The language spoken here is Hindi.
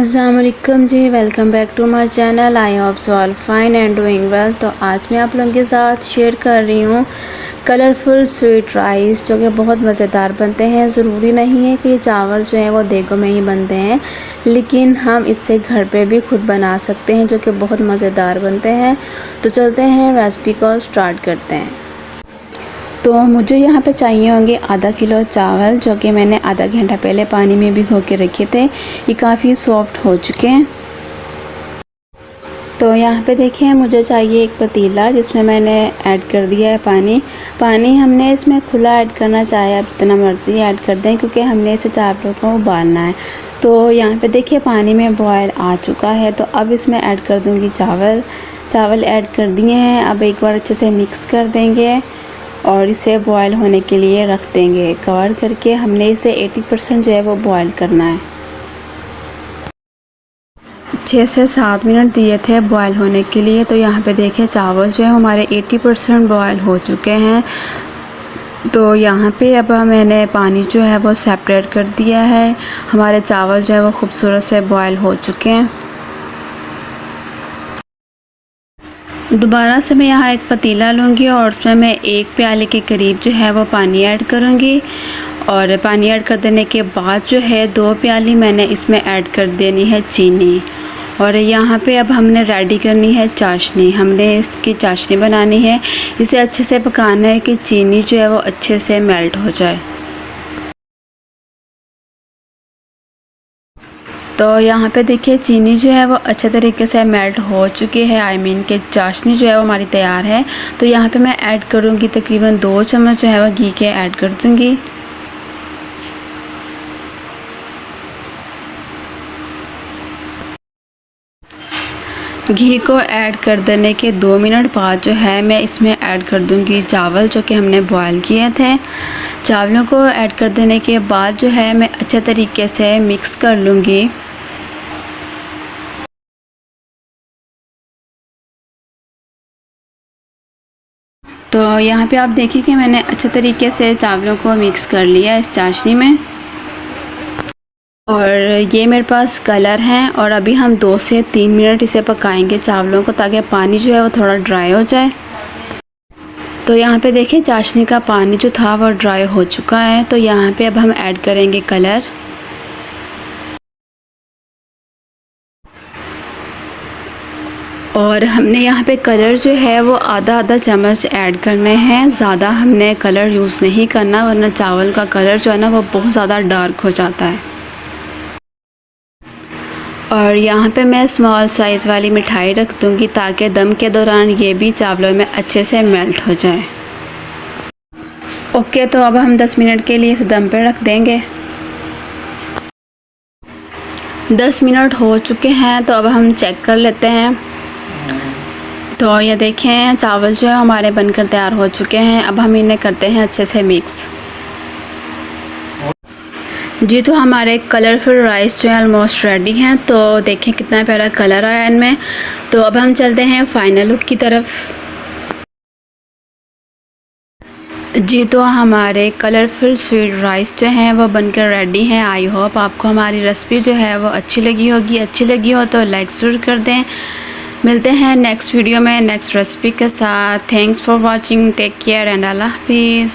अस्सलाम वालेकुम जी, welcome back to my channel. I hope so all fine and doing well. तो आज मैं आप लोगों के साथ शेयर कर रही हूँ कलरफुल स्वीट राइस जो कि बहुत मज़ेदार बनते हैं। ज़रूरी नहीं है कि चावल जो है वो देगों में ही बनते हैं, लेकिन हम इससे घर पे भी खुद बना सकते हैं जो कि बहुत मज़ेदार बनते हैं। तो चलते हैं, रेसिपी को स्टार्ट करते हैं। तो मुझे यहाँ पे चाहिए होंगे आधा किलो चावल जो कि मैंने आधा घंटा पहले पानी में भिगो के रखे थे। ये काफ़ी सॉफ्ट हो चुके हैं। तो यहाँ पे देखिए, मुझे चाहिए एक पतीला जिसमें मैंने ऐड कर दिया है पानी हमने इसमें खुला ऐड करना चाहे आप जितना मर्ज़ी ऐड कर दें, क्योंकि हमने इसे चावलों को उबालना है। तो यहाँ पे देखिए पानी में बॉयल आ चुका है। तो अब इसमें ऐड कर दूँगी चावल ऐड कर दिए हैं। अब एक बार अच्छे से मिक्स कर देंगे और इसे बॉयल होने के लिए रख देंगे कवर करके। हमने इसे 80% जो है वो बॉयल करना है। 6 से 7 मिनट दिए थे बॉयल होने के लिए। तो यहाँ पे देखिए चावल जो है हमारे 80% बॉयल हो चुके हैं। तो यहाँ पे अब मैंने पानी जो है वो सेपरेट कर दिया है। हमारे चावल जो है वो खूबसूरत से बॉयल हो चुके हैं। दोबारा से मैं यहाँ एक पतीला लूँगी और उसमें मैं 1 प्याले के करीब जो है वो पानी ऐड करूँगी। और पानी ऐड कर देने के बाद जो है 2 प्याली मैंने इसमें ऐड कर देनी है चीनी। और यहाँ पे अब हमने रेडी करनी है चाशनी। हमने इसकी चाशनी बनानी है। इसे अच्छे से पकाना है कि चीनी जो है वो अच्छे से मेल्ट हो जाए। तो यहाँ पे देखिए चीनी जो है वो अच्छे तरीके से मेल्ट हो चुकी है। कि चाशनी जो है वो हमारी तैयार है। तो यहाँ पे मैं ऐड करूँगी तकरीबन 2 चम्मच जो है वो घी के ऐड कर दूँगी। घी को ऐड कर देने के 2 मिनट बाद जो है मैं इसमें ऐड कर दूँगी चावल जो कि हमने बॉयल किए थे। चावलों को ऐड कर देने के बाद जो है मैं अच्छे तरीके से मिक्स कर लूँगी। तो यहाँ पे आप देखिए कि मैंने अच्छे तरीके से चावलों को मिक्स कर लिया इस चाशनी में। और ये मेरे पास कलर हैं और अभी हम 2 से 3 मिनट इसे पकाएंगे चावलों को, ताकि पानी जो है वो थोड़ा ड्राई हो जाए। तो यहाँ पे देखिए चाशनी का पानी जो था वो ड्राई हो चुका है। तो यहाँ पे अब हम ऐड करेंगे कलर। और हमने यहाँ पे कलर जो है वो आधा चम्मच ऐड करने हैं। ज़्यादा हमने कलर यूज़ नहीं करना, वरना चावल का कलर जो है ना वो बहुत ज़्यादा डार्क हो जाता है। और यहाँ पे मैं स्मॉल साइज़ वाली मिठाई रख दूँगी ताकि दम के दौरान ये भी चावलों में अच्छे से मेल्ट हो जाए। ओके, तो अब हम 10 मिनट के लिए इसे दम पे रख देंगे। 10 मिनट हो चुके हैं। तो अब हम चेक कर लेते हैं। तो ये देखें चावल जो है हमारे बनकर तैयार हो चुके हैं। अब हम इन्हें करते हैं अच्छे से मिक्स। जी, तो हमारे कलरफुल राइस जो है ऑलमोस्ट रेडी हैं। तो देखें कितना प्यारा कलर आया इनमें। तो अब हम चलते हैं फाइनल लुक की तरफ। जी, तो हमारे कलरफुल स्वीट राइस जो हैं वो बनकर रेडी हैं। आई होप आपको हमारी रेसिपी जो है वो अच्छी लगी होगी। अच्छी लगी हो तो लाइक ज़रूर कर दें। मिलते हैं नेक्स्ट वीडियो में नेक्स्ट रेसिपी के साथ। Thanks for watching, take care and अल्लाह हाफिज़।